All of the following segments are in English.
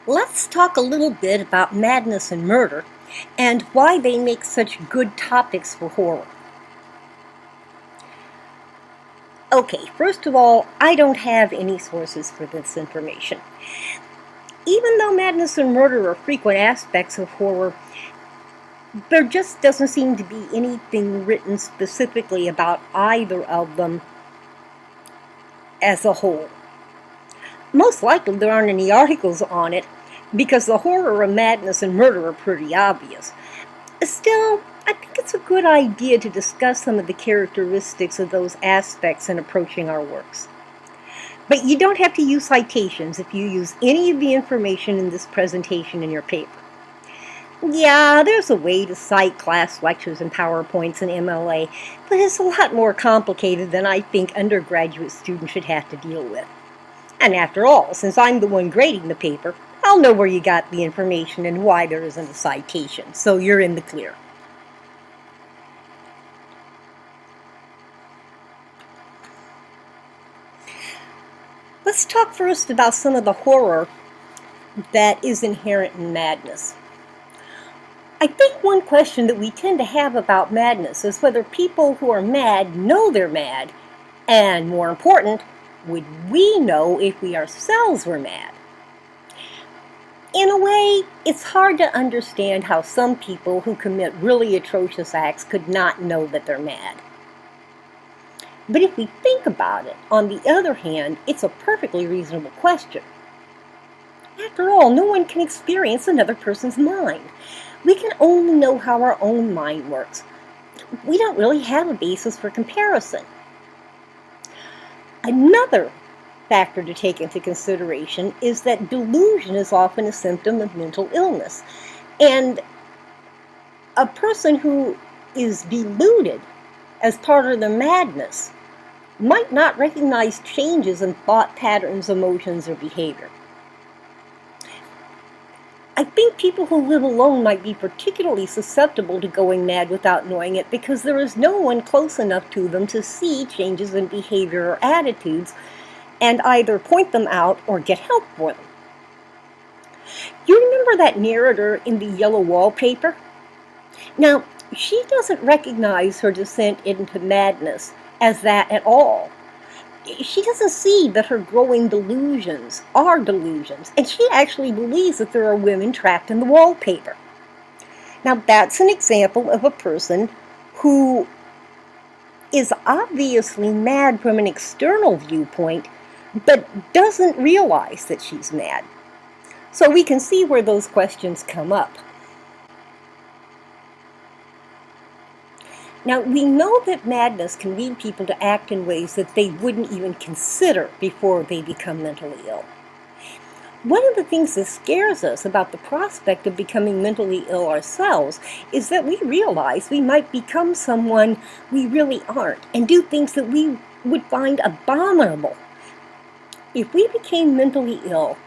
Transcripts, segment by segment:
Let's talk a little bit about madness and murder and why they make such good topics for horror. Okay, first of all, I don't have any sources for this information. Even though madness and murder are frequent aspects of horror, there just doesn't seem to be anything written specifically about either of them as a whole. Most likely there aren't any articles on it because the horror of madness and murder are pretty obvious. Still, I think it's a good idea to discuss some of the characteristics of those aspects in approaching our works. But you don't have to use citations if you use any of the information in this presentation in your paper. Yeah, there's a way to cite class lectures and PowerPoints in MLA, but it's a lot more complicated than I think undergraduate students should have to deal with. And after all, since I'm the one grading the paper, I'll know where you got the information and why there isn't a citation, so you're in the clear. Let's talk first about some of the horror that is inherent in madness. I think one question that we tend to have about madness is whether people who are mad know they're mad, and more important, would we know if we ourselves were mad? In a way, it's hard to understand how some people who commit really atrocious acts could not know that they're mad. But if we think about it, on the other hand, it's a perfectly reasonable question. After all, no one can experience another person's mind. We can only know how our own mind works. We don't really have a basis for comparison. Another factor to take into consideration is that delusion is often a symptom of mental illness. And a person who is deluded as part of their madness might not recognize changes in thought patterns, emotions, or behavior. I think people who live alone might be particularly susceptible to going mad without knowing it because there is no one close enough to them to see changes in behavior or attitudes and either point them out or get help for them. You remember that narrator in the yellow wallpaper? Now, she doesn't recognize her descent into madness as that at all. She doesn't see that her growing delusions are delusions, and she actually believes that there are women trapped in the wallpaper. Now, that's an example of a person who is obviously mad from an external viewpoint, but doesn't realize that she's mad. So we can see where those questions come up. Now, we know that madness can lead people to act in ways that they wouldn't even consider before they become mentally ill. One of the things that scares us about the prospect of becoming mentally ill ourselves is that we realize we might become someone we really aren't and do things that we would find abominable. If we became mentally ill,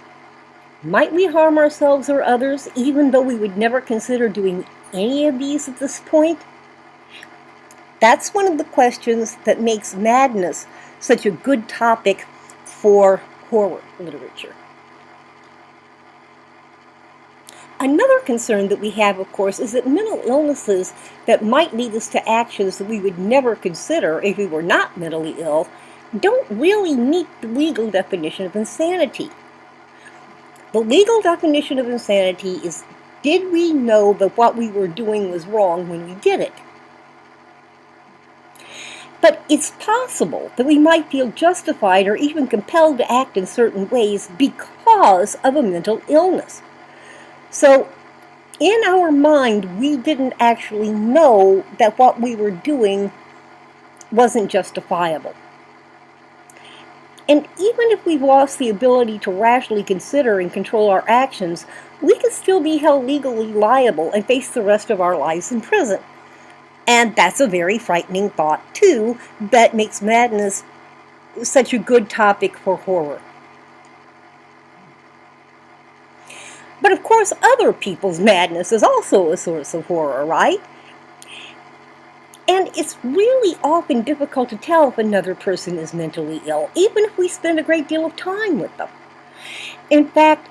might we harm ourselves or others even though we would never consider doing any of these at this point? That's one of the questions that makes madness such a good topic for horror literature. Another concern that we have, of course, is that mental illnesses that might lead us to actions that we would never consider if we were not mentally ill don't really meet the legal definition of insanity. The legal definition of insanity is, did we know that what we were doing was wrong when we did it? But it's possible that we might feel justified or even compelled to act in certain ways because of a mental illness. So, in our mind, we didn't actually know that what we were doing wasn't justifiable. And even if we've lost the ability to rationally consider and control our actions, we can still be held legally liable and face the rest of our lives in prison. And that's a very frightening thought, too, that makes madness such a good topic for horror. But of course, other people's madness is also a source of horror, right? And it's really often difficult to tell if another person is mentally ill, even if we spend a great deal of time with them. In fact,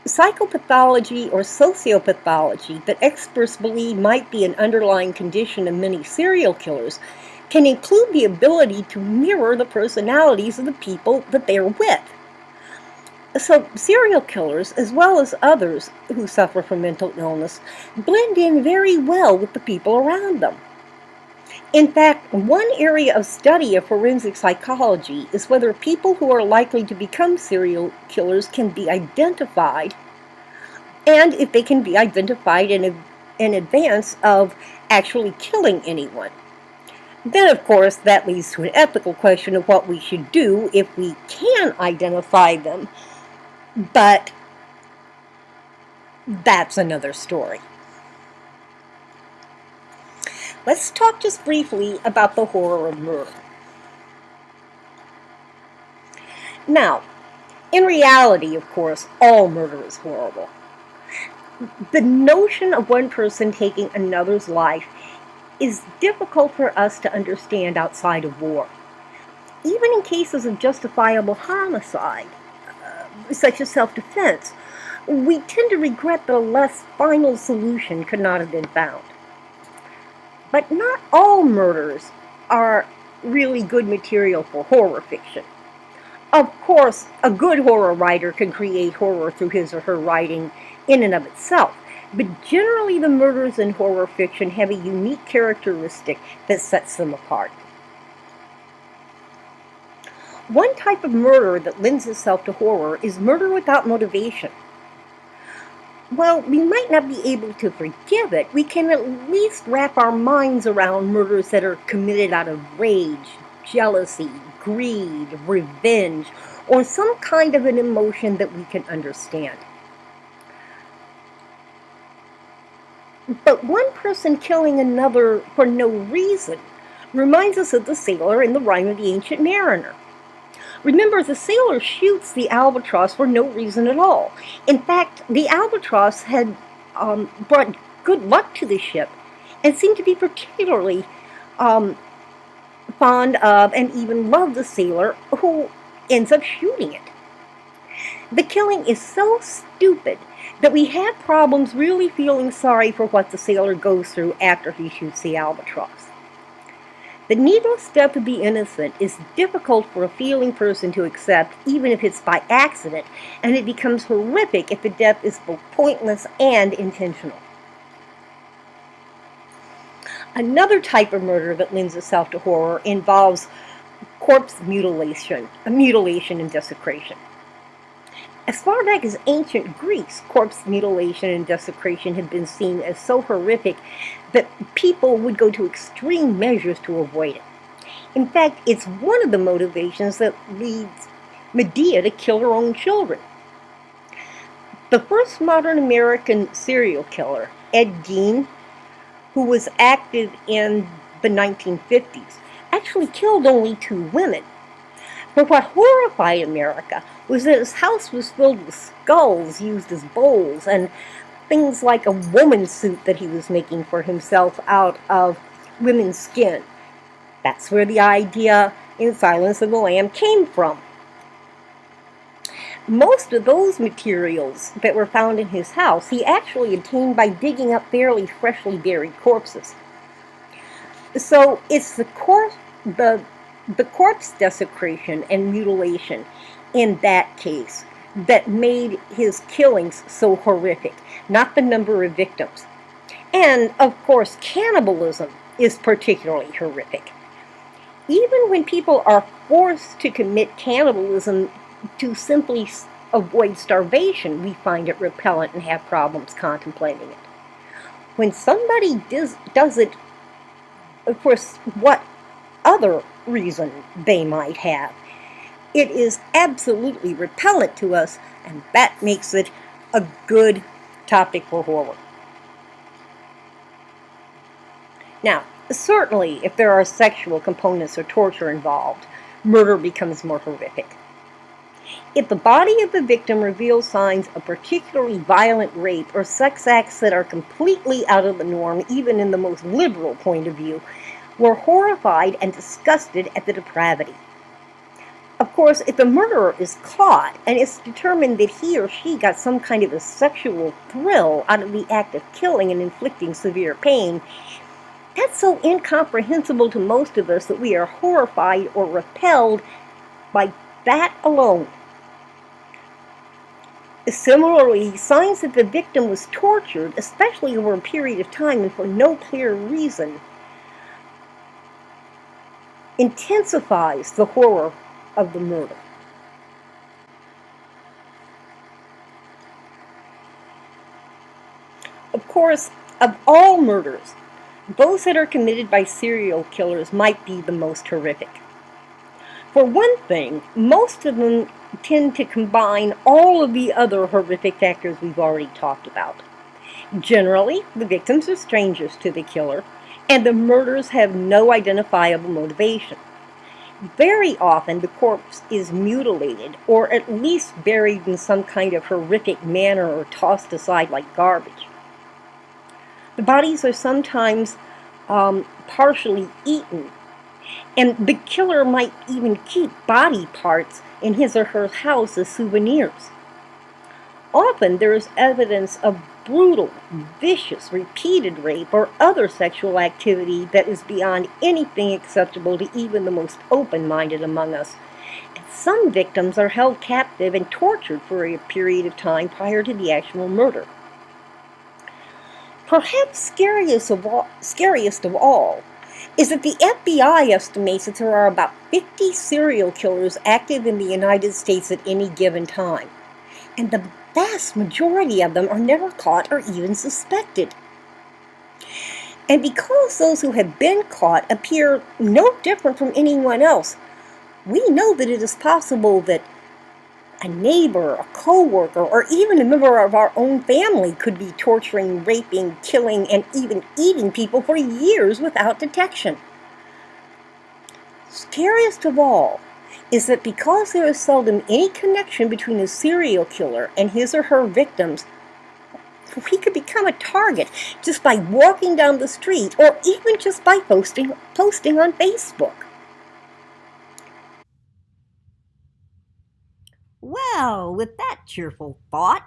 Psychopathology or sociopathology that experts believe might be an underlying condition of many serial killers can include the ability to mirror the personalities of the people that they're with. So, serial killers, as well as others who suffer from mental illness, blend in very well with the people around them. In fact, one area of study of forensic psychology is whether people who are likely to become serial killers can be identified, and if they can be identified in advance of actually killing anyone. Then, of course, that leads to an ethical question of what we should do if we can identify them, but that's another story. Let's talk just briefly about the horror of murder. Now, in reality, of course, all murder is horrible. The notion of one person taking another's life is difficult for us to understand outside of war. Even in cases of justifiable homicide, such as self-defense, we tend to regret that a less final solution could not have been found. But not all murders are really good material for horror fiction. Of course, a good horror writer can create horror through his or her writing in and of itself, but generally the murders in horror fiction have a unique characteristic that sets them apart. One type of murder that lends itself to horror is murder without motivation. While we might not be able to forgive it, we can at least wrap our minds around murders that are committed out of rage, jealousy, greed, revenge, or some kind of an emotion that we can understand. But one person killing another for no reason reminds us of the sailor in the Rime of the Ancient Mariner. Remember, the sailor shoots the albatross for no reason at all. In fact, the albatross had brought good luck to the ship and seemed to be particularly fond of and even loved the sailor who ends up shooting it. The killing is so stupid that we have problems really feeling sorry for what the sailor goes through after he shoots the albatross. The needless death of the innocent is difficult for a feeling person to accept, even if it's by accident, and it becomes horrific if the death is both pointless and intentional. Another type of murder that lends itself to horror involves corpse mutilation and desecration. As far back as ancient Greece, corpse mutilation and desecration had been seen as so horrific that people would go to extreme measures to avoid it. In fact, it's one of the motivations that leads Medea to kill her own children. The first modern American serial killer, Ed Gein, who was active in the 1950s, actually killed only 2 women. But what horrified America was that his house was filled with skulls used as bowls and things like a woman's suit that he was making for himself out of women's skin. That's where the idea in Silence of the Lamb came from. Most of those materials that were found in his house he actually obtained by digging up fairly freshly buried corpses. So it's the corpse desecration and mutilation in that case that made his killings so horrific, not the number of victims. And, of course, cannibalism is particularly horrific. Even when people are forced to commit cannibalism to simply avoid starvation, we find it repellent and have problems contemplating it. When somebody does it for what other reason they might have, it is absolutely repellent to us, and that makes it a good topic for horror. Now, certainly, if there are sexual components or torture involved, murder becomes more horrific. If the body of the victim reveals signs of particularly violent rape or sex acts that are completely out of the norm, even in the most liberal point of view, we're horrified and disgusted at the depravity. Of course, if the murderer is caught and it's determined that he or she got some kind of a sexual thrill out of the act of killing and inflicting severe pain, that's so incomprehensible to most of us that we are horrified or repelled by that alone. Similarly, signs that the victim was tortured, especially over a period of time and for no clear reason, intensifies the horror of the murder. Of course, of all murders, those that are committed by serial killers might be the most horrific. For one thing, most of them tend to combine all of the other horrific factors we've already talked about. Generally, the victims are strangers to the killer, and the murders have no identifiable motivation. Very often, the corpse is mutilated, or at least buried in some kind of horrific manner or tossed aside like garbage. The bodies are sometimes partially eaten, and the killer might even keep body parts in his or her house as souvenirs. Often there is evidence of brutal, vicious, repeated rape or other sexual activity that is beyond anything acceptable to even the most open-minded among us. And some victims are held captive and tortured for a period of time prior to the actual murder. Perhaps scariest of all is that the FBI estimates that there are about 50 serial killers active in the United States at any given time, and the vast majority of them are never caught or even suspected. And because those who have been caught appear no different from anyone else, we know that it is possible that a neighbor, a co-worker, or even a member of our own family could be torturing, raping, killing, and even eating people for years without detection. Scariest of all is that because there is seldom any connection between a serial killer and his or her victims, he could become a target just by walking down the street or even just by posting on Facebook. Well, with that cheerful thought,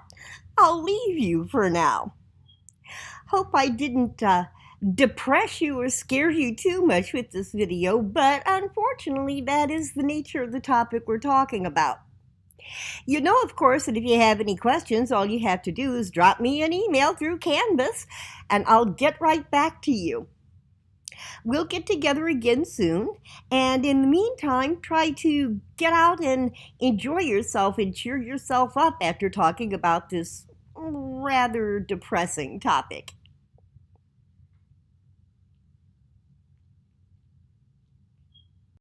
I'll leave you for now. Hope I didn't depress you or scare you too much with this video, but unfortunately that is the nature of the topic we're talking about. You know, of course, that if you have any questions, all you have to do is drop me an email through Canvas, and I'll get right back to you. We'll get together again soon, and in the meantime, try to get out and enjoy yourself and cheer yourself up after talking about this rather depressing topic.